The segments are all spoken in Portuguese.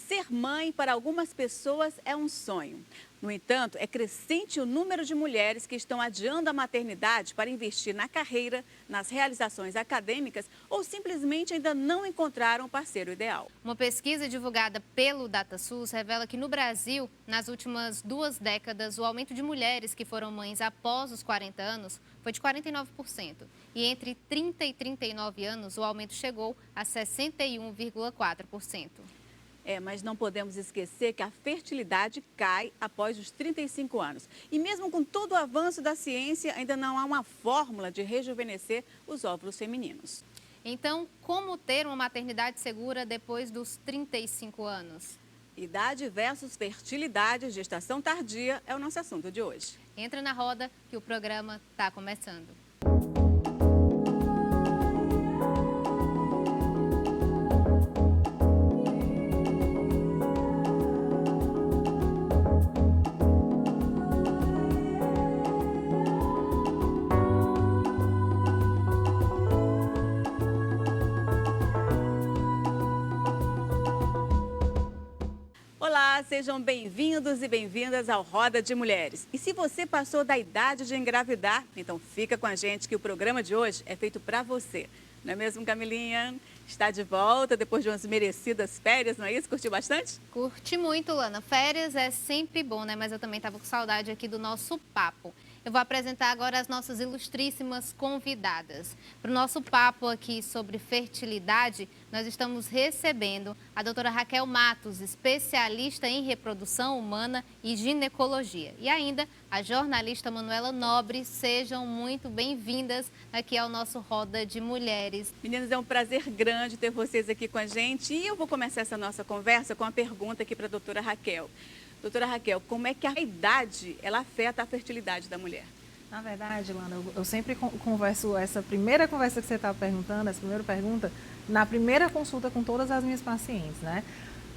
Ser mãe para algumas pessoas é um sonho. No entanto, é crescente o número de mulheres que estão adiando a maternidade para investir na carreira, nas realizações acadêmicas ou simplesmente ainda não encontraram o parceiro ideal. Uma pesquisa divulgada pelo DataSUS revela que no Brasil, nas últimas 2 décadas, o aumento de mulheres que foram mães após os 40 anos foi de 49%. E entre 30 e 39 anos, o aumento chegou a 61,4%. Mas não podemos esquecer que a fertilidade cai após os 35 anos. E mesmo com todo o avanço da ciência, ainda não há uma fórmula de rejuvenescer os óvulos femininos. Então, como ter uma maternidade segura depois dos 35 anos? Idade versus fertilidade, gestação tardia é o nosso assunto de hoje. Entra na roda que o programa está começando. Olá, sejam bem-vindos e bem-vindas ao Roda de Mulheres. E se você passou da idade de engravidar, então fica com a gente que o programa de hoje é feito para você. Não é mesmo, Camilinha? Está de volta depois de umas merecidas férias, não é isso? Curtiu bastante? Curti muito, Lana. Férias é sempre bom, né? Mas eu também estava com saudade aqui do nosso papo. Eu vou apresentar agora as nossas ilustríssimas convidadas. Para o nosso papo aqui sobre fertilidade, nós estamos recebendo a doutora Raquel Matos, especialista em reprodução humana e ginecologia. E ainda a jornalista Manuela Nobre. Sejam muito bem-vindas aqui ao nosso Roda de Mulheres. Meninas, é um prazer grande ter vocês aqui com a gente. E eu vou começar essa nossa conversa com uma pergunta aqui para a doutora Raquel. Doutora Raquel, como é que a idade ela afeta a fertilidade da mulher? Na verdade, Lana, eu sempre converso, essa primeira conversa que você está perguntando, essa primeira pergunta, na primeira consulta com todas as minhas pacientes, né?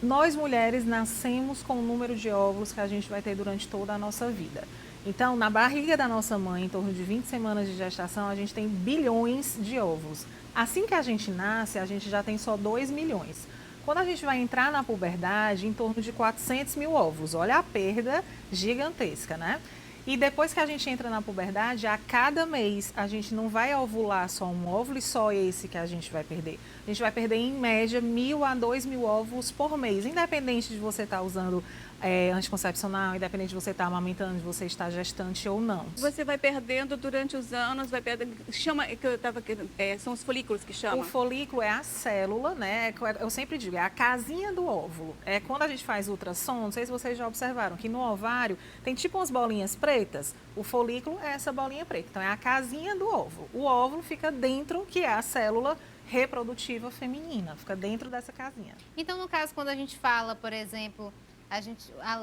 Nós mulheres nascemos com o número de óvulos que a gente vai ter durante toda a nossa vida. Então, na barriga da nossa mãe, em torno de 20 semanas de gestação, a gente tem bilhões de óvulos. Assim que a gente nasce, a gente já tem só 2 milhões. Quando a gente vai entrar na puberdade, em torno de 400 mil óvulos. Olha a perda gigantesca, né? E depois que a gente entra na puberdade, a cada mês a gente não vai ovular só um óvulo e só esse que a gente vai perder. A gente vai perder em média 1.000 a 2.000 óvulos por mês, independente de você estar usando anticoncepcional, independente de você estar amamentando, de você estar gestante ou não. Você vai perdendo durante os anos, vai perdendo, chama, que eu estava são os folículos que chamam? O folículo é a célula, né? Eu sempre digo, é a casinha do óvulo. É quando a gente faz ultrassom, não sei se vocês já observaram, que no ovário tem tipo umas bolinhas pretas. O folículo é essa bolinha preta. Então é a casinha do óvulo. O óvulo fica dentro, que é a célula reprodutiva feminina, fica dentro dessa casinha. Então, no caso, quando a gente fala, por exemplo,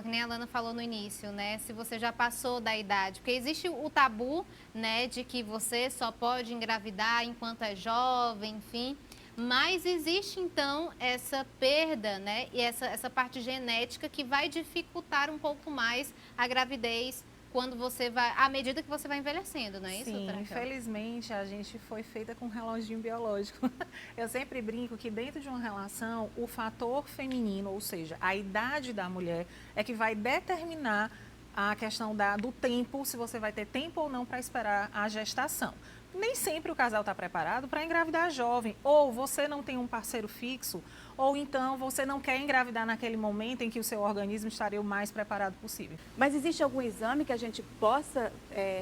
que nem a Lana falou no início, né? Se você já passou da idade, porque existe o tabu, né, de que você só pode engravidar enquanto é jovem, enfim. Mas existe, então, essa perda, né? E essa parte genética que vai dificultar um pouco mais a gravidez quando você vai, à medida que você vai envelhecendo, não é isso, Sim, doutora Raquel? infelizmente a gente foi feita com um reloginho biológico. Eu sempre brinco que dentro de uma relação, o fator feminino, ou seja, a idade da mulher, é que vai determinar a questão do tempo, se você vai ter tempo ou não para esperar a gestação. Nem sempre o casal está preparado para engravidar jovem, ou você não tem um parceiro fixo, ou então você não quer engravidar naquele momento em que o seu organismo estaria o mais preparado possível. Mas existe algum exame que a gente possa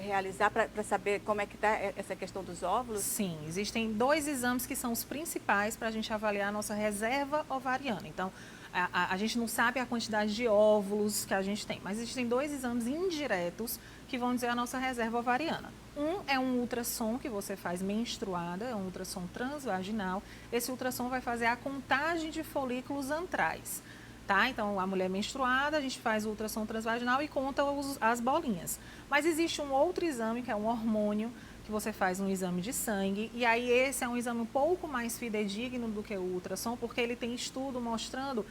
realizar para saber como é que está essa questão dos óvulos? Sim, existem 2 exames que são os principais para a gente avaliar a nossa reserva ovariana. Então, a gente não sabe a quantidade de óvulos que a gente tem, mas existem 2 exames indiretos que vão dizer a nossa reserva ovariana. Um é um ultrassom que você faz menstruada, é um ultrassom transvaginal. Esse ultrassom vai fazer a contagem de folículos antrais. Tá? Então, a mulher menstruada, a gente faz o ultrassom transvaginal e conta as bolinhas. Mas existe um outro exame, que é um hormônio, que você faz um exame de sangue, e aí esse é um exame um pouco mais fidedigno do que o ultrassom, porque ele tem estudo mostrando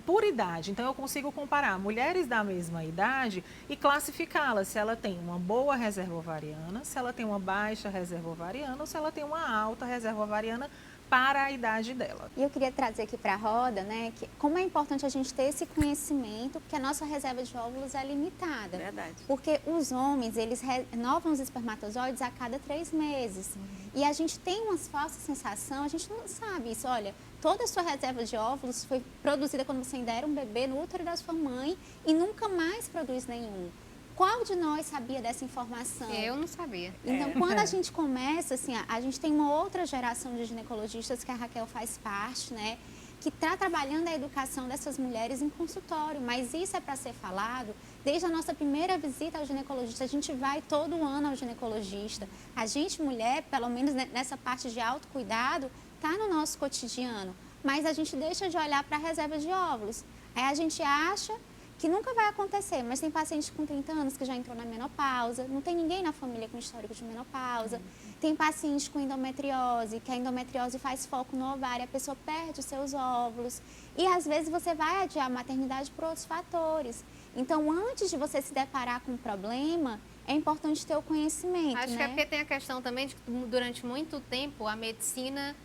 por idade. Então, eu consigo comparar mulheres da mesma idade e classificá-las, se ela tem uma boa reserva ovariana, se ela tem uma baixa reserva ovariana ou se ela tem uma alta reserva ovariana para a idade dela. E eu queria trazer aqui para a roda, né, que como é importante a gente ter esse conhecimento, porque a nossa reserva de óvulos é limitada. Verdade. Porque os homens, eles renovam os espermatozoides a cada 3 meses. E a gente tem uma falsa sensação, a gente não sabe isso. Olha, toda a sua reserva de óvulos foi produzida quando você ainda era um bebê no útero da sua mãe e nunca mais produz nenhum. Qual de nós sabia dessa informação? Eu não sabia. Então, quando a gente começa, assim, a gente tem uma outra geração de ginecologistas que a Raquel faz parte, né? Que está trabalhando a educação dessas mulheres em consultório. Mas isso é para ser falado desde a nossa primeira visita ao ginecologista. A gente vai todo ano ao ginecologista. A gente, mulher, pelo menos nessa parte de autocuidado, está no nosso cotidiano. Mas a gente deixa de olhar para a reserva de óvulos. Aí a gente acha que nunca vai acontecer, mas tem paciente com 30 anos que já entrou na menopausa, não tem ninguém na família com histórico de menopausa, tem paciente com endometriose, que a endometriose faz foco no ovário, a pessoa perde os seus óvulos, e às vezes você vai adiar a maternidade por outros fatores. Então, antes de você se deparar com um problema, é importante ter o conhecimento, Acho que é porque tem a questão também de que durante muito tempo a medicina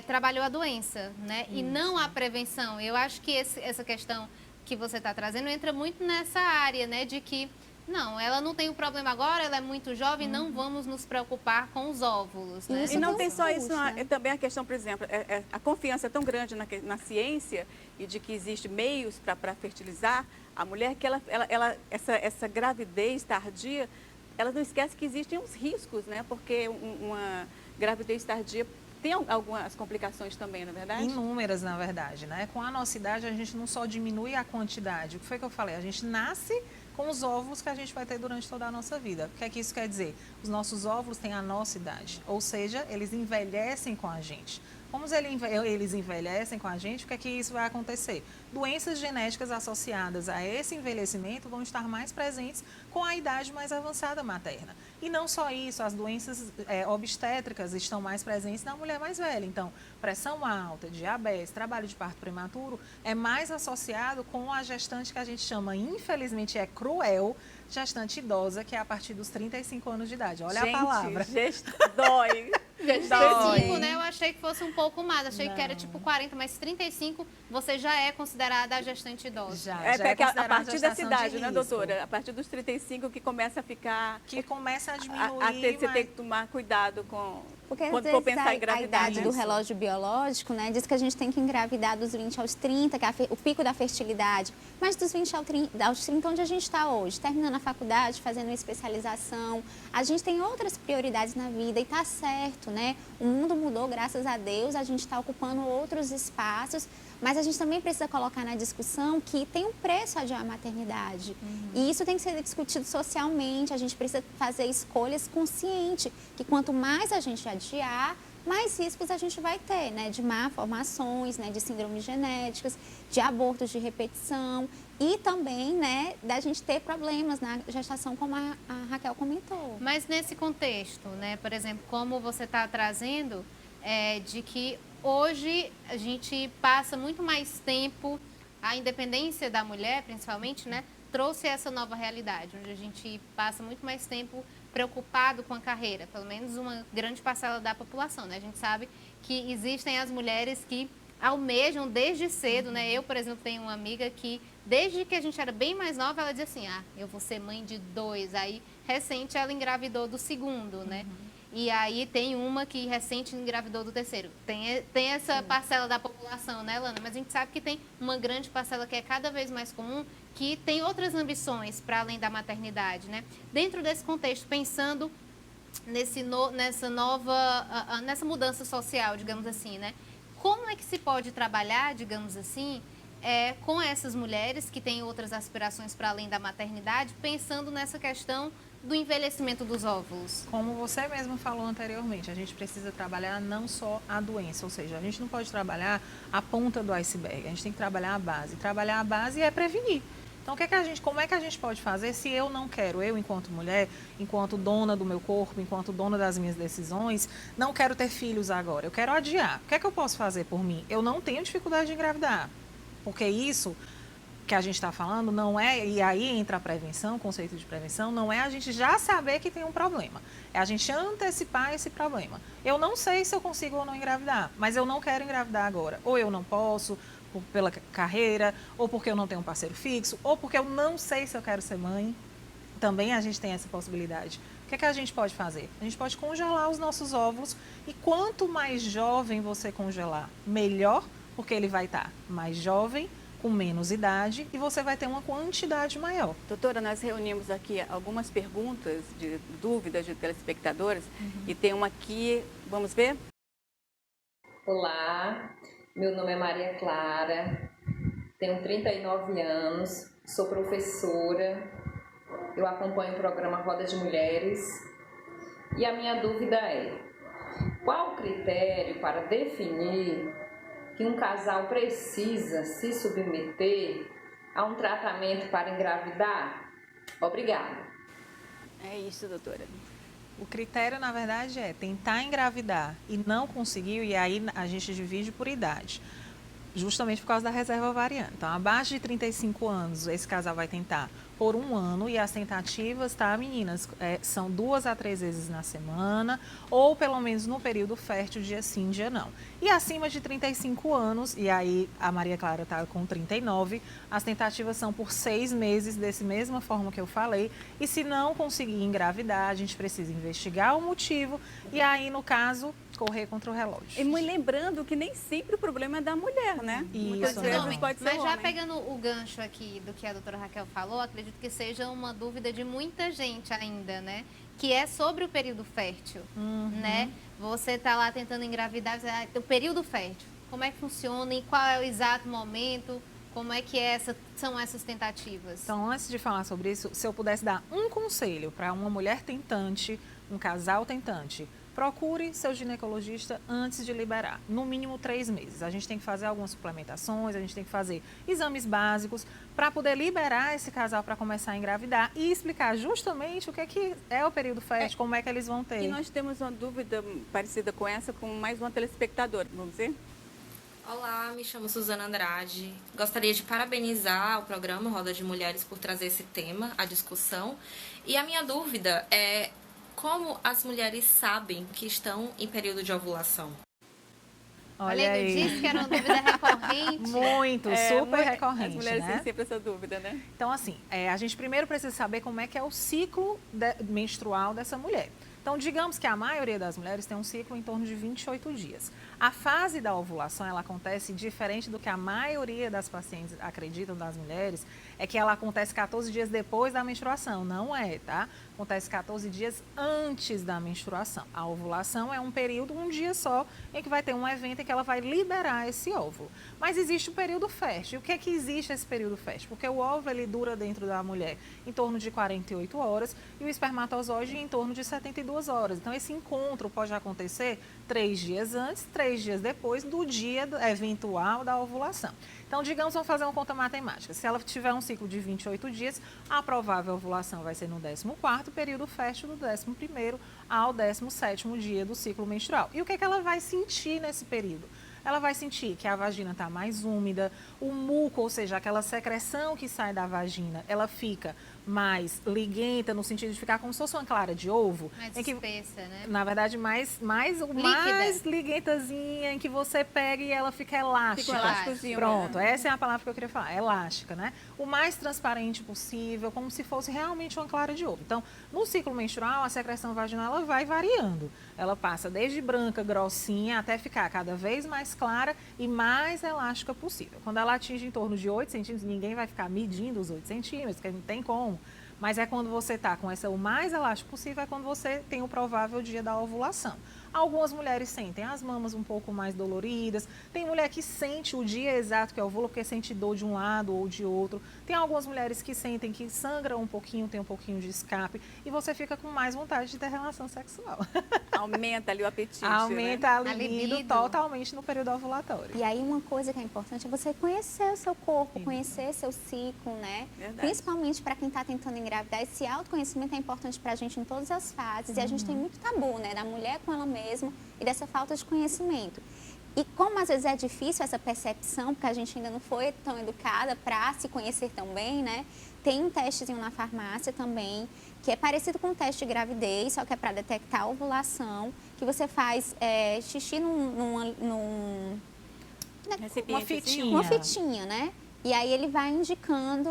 trabalhou a doença, né? E não a prevenção. Eu acho que essa questão que você está trazendo entra muito nessa área, né, de que não, ela não tem o problema agora, ela é muito jovem, não vamos nos preocupar com os óvulos, né? E não tem só isso, né? é também a questão, por exemplo, a confiança é tão grande na ciência e de que existe meios para fertilizar a mulher que essa gravidez tardia, ela não esquece que existem uns riscos, né? Porque uma gravidez tardia tem algumas complicações também, não é verdade? Inúmeras, na verdade, né? Com a nossa idade, a gente não só diminui a quantidade. O que foi que eu falei? A gente nasce com os óvulos que a gente vai ter durante toda a nossa vida. O que é que isso quer dizer? Os nossos óvulos têm a nossa idade, ou seja, eles envelhecem com a gente. Como eles envelhecem com a gente, o que é que isso vai acontecer? Doenças genéticas associadas a esse envelhecimento vão estar mais presentes com a idade mais avançada materna. E não só isso, as doenças obstétricas estão mais presentes na mulher mais velha. Então, pressão alta, diabetes, trabalho de parto prematuro é mais associado com a gestante que a gente chama, infelizmente é cruel, gestante idosa, que é a partir dos 35 anos de idade. Olha Gente, a palavra. Dói. 35, né? Eu achei que fosse um pouco mais. Achei que era tipo 40, mas 35 você já é considerada a gestante idosa. Já Porque é a considerada partir dessa gestação de idade, né, risco. doutora? A partir dos 35 que começa a ficar... Que começa a diminuir. Você tem que tomar cuidado com... Porque às quando vezes for pensar em a engravidar, idade né? do relógio biológico, né, diz que a gente tem que engravidar dos 20 aos 30, que é o pico da fertilidade. Mas dos 20 aos 30, onde a gente está hoje? Terminando a faculdade, fazendo uma especialização. A gente tem outras prioridades na vida e está certo, né? O mundo mudou, graças a Deus, a gente está ocupando outros espaços, mas a gente também precisa colocar na discussão que tem um preço adiar a maternidade. E isso tem que ser discutido socialmente, a gente precisa fazer escolhas conscientes, que quanto mais a gente adiar, mais riscos a gente vai ter, né? De malformações, né? De síndromes genéticas, de abortos de repetição e também, né? Da gente ter problemas na gestação, como a Raquel comentou. Mas nesse contexto, né, por exemplo, como você está trazendo, de que hoje a gente passa muito mais tempo, a independência da mulher, principalmente, né, trouxe essa nova realidade, onde a gente passa muito mais tempo preocupado com a carreira, pelo menos uma grande parcela da população, né? A gente sabe que existem as mulheres que almejam desde cedo, né? Eu, por exemplo, tenho uma amiga que, desde que a gente era bem mais nova, ela dizia assim, eu vou ser mãe de 2. Aí, recente, ela engravidou do 2º, né? E aí tem uma que recente engravidou do 3º. Tem essa parcela da população, né, Lana? Mas a gente sabe que tem uma grande parcela que é cada vez mais comum, que tem outras ambições para além da maternidade, né? Dentro desse contexto, pensando nessa mudança social, digamos assim, né? Como é que se pode trabalhar, digamos assim, com essas mulheres que têm outras aspirações para além da maternidade, pensando nessa questão do envelhecimento dos óvulos? Como você mesmo falou anteriormente, a gente precisa trabalhar não só a doença, ou seja, a gente não pode trabalhar a ponta do iceberg, a gente tem que trabalhar a base. Trabalhar a base é prevenir. Então, como é que a gente pode fazer se eu não quero, eu enquanto mulher, enquanto dona do meu corpo, enquanto dona das minhas decisões, não quero ter filhos agora, eu quero adiar. O que é que eu posso fazer por mim? Eu não tenho dificuldade de engravidar, porque isso... que a gente está falando não é, e aí entra a prevenção, o conceito de prevenção, não é a gente já saber que tem um problema, é a gente antecipar esse problema. Eu não sei se eu consigo ou não engravidar, mas eu não quero engravidar agora, ou eu não posso, pela carreira, ou porque eu não tenho um parceiro fixo, ou porque eu não sei se eu quero ser mãe. Também a gente tem essa possibilidade. O que é que a gente pode fazer? A gente pode congelar os nossos óvulos e quanto mais jovem você congelar, melhor, porque ele vai estar mais jovem, com menos idade e você vai ter uma quantidade maior. Doutora, nós reunimos aqui algumas perguntas, de dúvidas de telespectadores e tem uma aqui, vamos ver? Olá, meu nome é Maria Clara, tenho 39 anos, sou professora, eu acompanho o programa Roda de Mulheres e a minha dúvida é: qual o critério para definir que um casal precisa se submeter a um tratamento para engravidar? Obrigada. É isso, doutora. O critério, na verdade, é tentar engravidar e não conseguiu, e aí a gente divide por idade, justamente por causa da reserva ovariana. Então, abaixo de 35 anos, esse casal vai tentar por 1 ano e as tentativas, tá, meninas, são 2 a 3 vezes na semana ou pelo menos no período fértil, dia sim, dia não. E acima de 35 anos, e aí a Maria Clara está com 39, as tentativas são por 6 meses, dessa mesma forma que eu falei, e se não conseguir engravidar, a gente precisa investigar o motivo e aí, no caso, correr contra o relógio. E lembrando que nem sempre o problema é da mulher, né? Isso, Muitas vezes Homem. pode ser Mas já homem. pegando o gancho aqui do que a doutora Raquel falou, acredito que seja uma dúvida de muita gente ainda, né? Que é sobre o período fértil, né? Você tá lá tentando engravidar, o período fértil, como é que funciona e qual é o exato momento, como é que são essas tentativas? Então, antes de falar sobre isso, se eu pudesse dar um conselho para uma mulher tentante, um casal tentante, procure seu ginecologista antes de liberar, no mínimo 3 meses. A gente tem que fazer algumas suplementações, a gente tem que fazer exames básicos para poder liberar esse casal para começar a engravidar e explicar justamente o que é o período fértil, como é que eles vão ter. E nós temos uma dúvida parecida com essa com mais uma telespectadora, vamos ver? Olá, me chamo Suzana Andrade. Gostaria de parabenizar o programa Roda de Mulheres por trazer esse tema à discussão. E a minha dúvida é: como as mulheres sabem que estão em período de ovulação? Olha, eu disse que era uma dúvida recorrente. Muito, super recorrente, As mulheres né? têm sempre essa dúvida, né? Então, assim, a gente primeiro precisa saber como é que é o ciclo menstrual dessa mulher. Então, digamos que a maioria das mulheres tem um ciclo em torno de 28 dias. A fase da ovulação, ela acontece diferente do que a maioria das pacientes acreditam das mulheres, é que ela acontece 14 dias depois da menstruação. Não é, tá? Acontece 14 dias antes da menstruação. A ovulação é um período, um dia só, em que vai ter um evento em que ela vai liberar esse óvulo. Mas existe o período fértil. O que é que existe esse período fértil? Porque o óvulo, ele dura dentro da mulher em torno de 48 horas e o espermatozoide em torno de 72 horas. Então, esse encontro pode acontecer 3 dias antes, 3 dias depois do dia eventual da ovulação. Então, digamos, vamos fazer uma conta matemática. Se ela tiver um ciclo de 28 dias, a provável ovulação vai ser no 14º, período fértil do 11º ao 17º dia do ciclo menstrual. E o que é que ela vai sentir nesse período? Ela vai sentir que a vagina está mais úmida, o muco, ou seja, aquela secreção que sai da vagina, ela fica mais liguenta, no sentido de ficar como se fosse uma clara de ovo. Mais em que, espessa, né? na verdade, mais liguentazinha, em que você pega e ela fica elástica. Fica um elásticozinho, Pronto, né? essa é a palavra que eu queria falar, elástica, né? O mais transparente possível, como se fosse realmente uma clara de ovo. Então, no ciclo menstrual, a secreção vaginal ela vai variando. Ela passa desde branca, grossinha, até ficar cada vez mais clara e mais elástica possível. Quando ela atinge em torno de 8 centímetros, ninguém vai ficar medindo os 8 centímetros, porque não tem como. Mas é quando você está com essa o mais elástico possível, é quando você tem o provável dia da ovulação. Algumas mulheres sentem as mamas um pouco mais doloridas. Tem mulher que sente o dia exato que é ovula, porque sente dor de um lado ou de outro. Tem algumas mulheres que sentem que sangram um pouquinho, tem um pouquinho de escape. E você fica com mais vontade de ter relação sexual. Aumenta ali o apetite, Aumenta né? a libido totalmente no período ovulatório. E aí uma coisa que é importante é você conhecer o seu corpo, conhecer seu ciclo, né? Verdade. Principalmente para quem está tentando engravidar. Esse autoconhecimento é importante para a gente em todas as fases. E a gente tem muito tabu, né? Da mulher com ela mesma e dessa falta de conhecimento. E como às vezes é difícil essa percepção, porque a gente ainda não foi tão educada para se conhecer tão bem, né? Tem um testezinho na farmácia também, que é parecido com o teste de gravidez, só que é para detectar a ovulação, que você faz xixi uma fitinha, né? E aí ele vai indicando,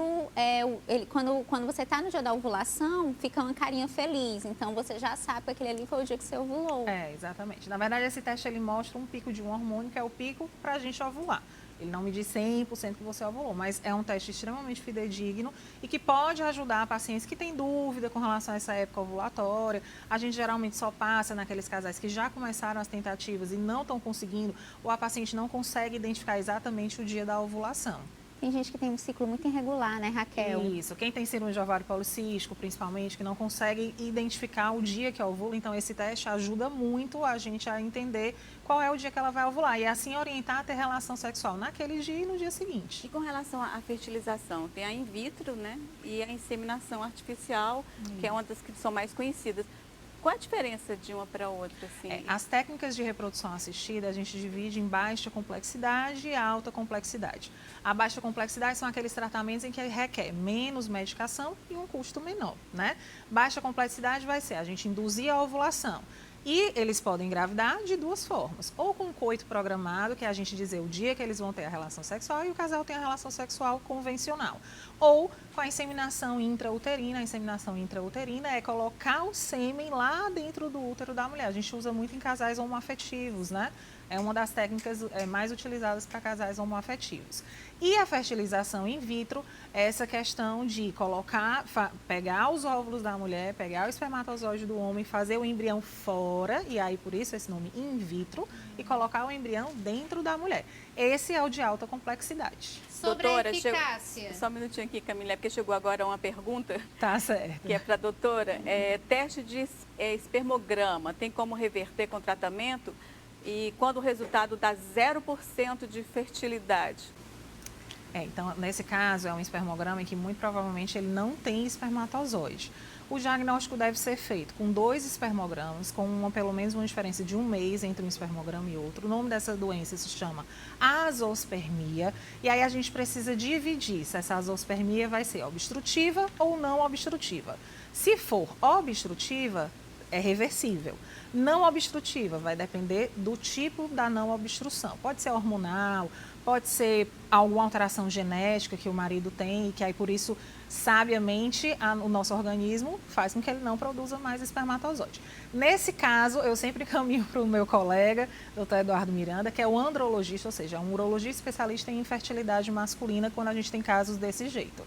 quando você está no dia da ovulação, fica uma carinha feliz. Então você já sabe que aquele ali foi o dia que você ovulou. Exatamente. Na verdade, esse teste ele mostra um pico de um hormônio, que é o pico para a gente ovular. Ele não me diz 100% que você ovulou, mas é um teste extremamente fidedigno e que pode ajudar pacientes que têm dúvida com relação a essa época ovulatória. A gente geralmente só passa naqueles casais que já começaram as tentativas e não estão conseguindo, ou a paciente não consegue identificar exatamente o dia da ovulação. Tem gente que tem um ciclo muito irregular, né, Raquel? Isso. Quem tem síndrome de ovário policístico, principalmente, que não consegue identificar o dia que ovula, então esse teste ajuda muito a gente a entender qual é o dia que ela vai ovular e assim orientar a ter relação sexual naquele dia e no dia seguinte. E com relação à fertilização, tem a in vitro, né? E a inseminação artificial, que é uma das que são mais conhecidas. Qual a diferença de uma para outra? Assim? As técnicas de reprodução assistida a gente divide em baixa complexidade e alta complexidade. A baixa complexidade são aqueles tratamentos em que requer menos medicação e um custo menor, né? Baixa complexidade vai ser a gente induzir a ovulação. E eles podem engravidar de duas formas. Ou com coito programado, que é a gente dizer o dia que eles vão ter a relação sexual e o casal tem a relação sexual convencional. Ou com a inseminação intrauterina. A inseminação intrauterina é colocar o sêmen lá dentro do útero da mulher. A gente usa muito em casais homoafetivos, né? É uma das técnicas mais utilizadas para casais homoafetivos. E a fertilização in vitro é essa questão de pegar os óvulos da mulher, pegar o espermatozoide do homem, fazer o embrião fora, e aí por isso esse nome in vitro, e colocar o embrião dentro da mulher. Esse é o de alta complexidade. Sobre a eficácia. Só um minutinho aqui, Camila, porque chegou agora uma pergunta. Tá certo. Que é para a doutora. Teste de espermograma, tem como reverter com tratamento? E quando o resultado dá 0% de fertilidade? Então, nesse caso, é um espermograma em que muito provavelmente ele não tem espermatozoide. O diagnóstico deve ser feito com 2 espermogramas, com pelo menos uma diferença de 1 mês entre um espermograma e outro. O nome dessa doença se chama azospermia. E aí a gente precisa dividir se essa azospermia vai ser obstrutiva ou não obstrutiva. Se for obstrutiva, é reversível. Não obstrutiva vai depender do tipo da não obstrução. Pode ser hormonal, pode ser alguma alteração genética que o marido tem e que aí por isso, sabiamente, o nosso organismo faz com que ele não produza mais espermatozoide. Nesse caso, eu sempre caminho para o meu colega, Dr. Eduardo Miranda, que é o andrologista, ou seja, um urologista especialista em infertilidade masculina quando a gente tem casos desse jeito.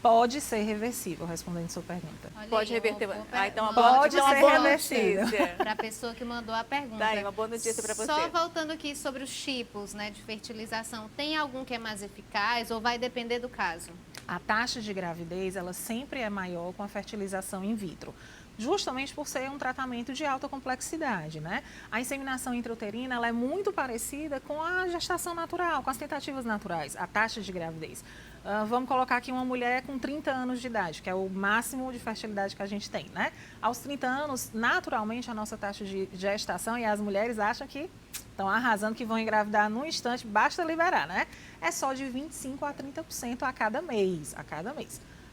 Pode ser reversível, respondendo a sua pergunta. Olha Pode aí, reverter. então pode ser reversível. Para a pessoa que mandou a pergunta. Tá aí, uma boa notícia para você. Só voltando aqui sobre os tipos, né, de fertilização, tem algum que é mais eficaz ou vai depender do caso? A taxa de gravidez, ela sempre é maior com a fertilização in vitro, justamente por ser um tratamento de alta complexidade, né? A inseminação intrauterina, ela é muito parecida com a gestação natural, com as tentativas naturais, a taxa de gravidez. Vamos colocar aqui uma mulher com 30 anos de idade, que é o máximo de fertilidade que a gente tem, né? Aos 30 anos, naturalmente, a nossa taxa de gestação, e as mulheres acham que estão arrasando, que vão engravidar num instante, basta liberar, né? É só de 25% a 30% a cada mês,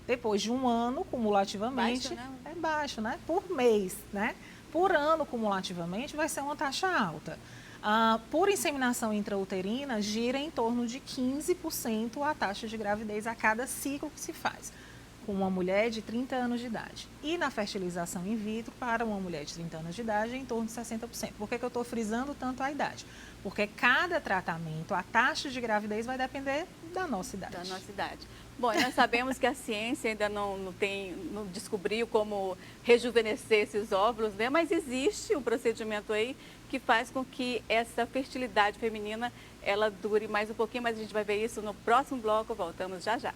Depois de um ano, cumulativamente, baixo, né? É baixo, né? Por mês, né? Por ano, cumulativamente, vai ser uma taxa alta. Por inseminação intrauterina, gira em torno de 15% a taxa de gravidez a cada ciclo que se faz, com uma mulher de 30 anos de idade. E na fertilização in vitro, para uma mulher de 30 anos de idade, é em torno de 60%. Por que eu estou frisando tanto a idade? Porque cada tratamento, a taxa de gravidez vai depender da nossa idade. Da nossa idade. Bom, nós sabemos que a ciência ainda não descobriu como rejuvenescer esses óvulos, né? Mas existe um procedimento aí que faz com que essa fertilidade feminina ela dure mais um pouquinho, mas a gente vai ver isso no próximo bloco. Voltamos já já.